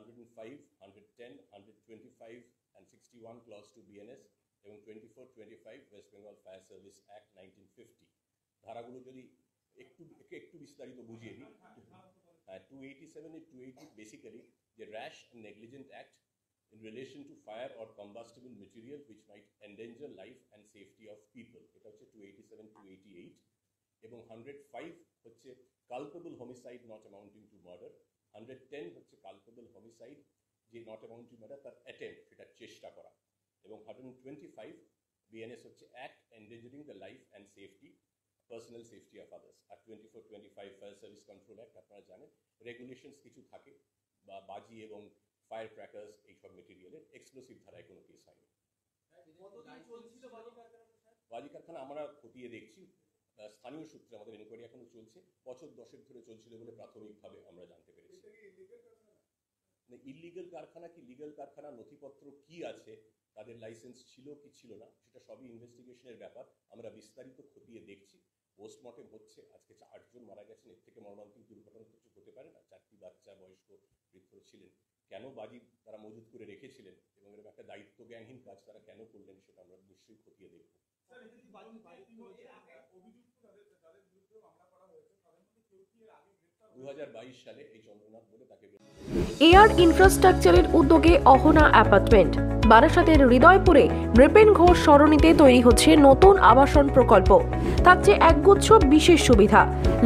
105, 110, 125 and 61 clause to BNS এবং 24-25 West Bengal fire service act 1950 ধারাগুলো যদি একটু বিস্তারিত বুঝিয়ে দিই। 287 and 280 basically the rash and negligent act in relation to fire or combustible material which might endanger life and safety of people, এটা হচ্ছে 287-288 এবং 105 হচ্ছে culpable homicide not amounting to murder, 110 হচ্ছে culpable homicide যে not amounting to murder তার attempt, সেটা চেষ্টা করা, এবং 125 BNS হচ্ছে act endangering the life and safety, personal safety of others। আর 24-25 ফায়ার সার্ভিস কন্ট্রোল অ্যাক্ট আপনারা জানেন, রেগুলেশনস কিছু থাকে বা বাজি এবং ফায়ার ক্র্যাকার্স এইসব মেটেরিয়ালের এক্সপ্লোসিভ ধারায় কোনো কেস হয়নি। বাজি কারখানা আমরা খতিয়ে দেখছি, স্থানীয় সূত্রে আমাদের এনকোয়ারি এখনো চলছে, বছর 10 ধরে চলছিল বলে প্রাথমিকভাবে আমরা জানতে পেরেছি। ইলিগাল কারখানা কি লিগাল কারখানা, নথিপত্র কি আছে, তাদের লাইসেন্স ছিল কি ছিল না, সেটা সবই ইনভেস্টিগেশনের ব্যাপার, আমরা বিস্তারিত খতিয়ে দেখছি। পোস্টমর্টেম হচ্ছে, আজকে 8 জন মারা গেছেন, এর থেকে মর্মান্তিক দুর্ঘটনা কিছু হতে পারে না, 4টি বাচ্চা, বয়স্ক, বৃদ্ধ ছিলেন। কেন বাজি তারা মজুত করে রেখেছিলেন এবং এরকম একটা দায়িত্ব জ্ঞানহীন কাজ তারা কেন করলেন সেটা আমরা নিশ্চয়ই খতিয়ে দেখব। 2022 সালে এই চন্দ্রনাথ বলে তাকে এয়ার ইনফ্রাস্ট্রাকচারের উদ্যোগে অহনা অ্যাপার্টমেন্ট বারাসাতের হৃদয়পুরে নৃপেন ঘোষ সরণিতে তৈরি হচ্ছে নতুন আবাসন প্রকল্প। থাকছে একগুচ্ছ বিশেষ সুবিধা,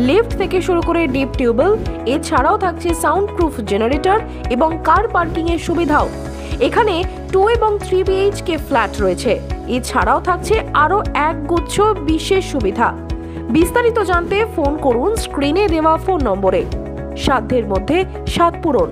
লিফট থেকে শুরু করে ডিপ টিউবওয়েল, এছাড়াও থাকছে সাউন্ড প্রুফ জেনারেটর এবং কার পার্কিং এর সুবিধাও। এখানে 2 এবং 3 BHK ফ্ল্যাট রয়েছে, এছাড়াও থাকছে আরো একগুচ্ছ বিশেষ সুবিধা। বিস্তারিত জানতে ফোন করুন স্ক্রিনে দেওয়া ফোন নম্বরে। সাধ্যের মধ্যে স্বাদ পূরণ।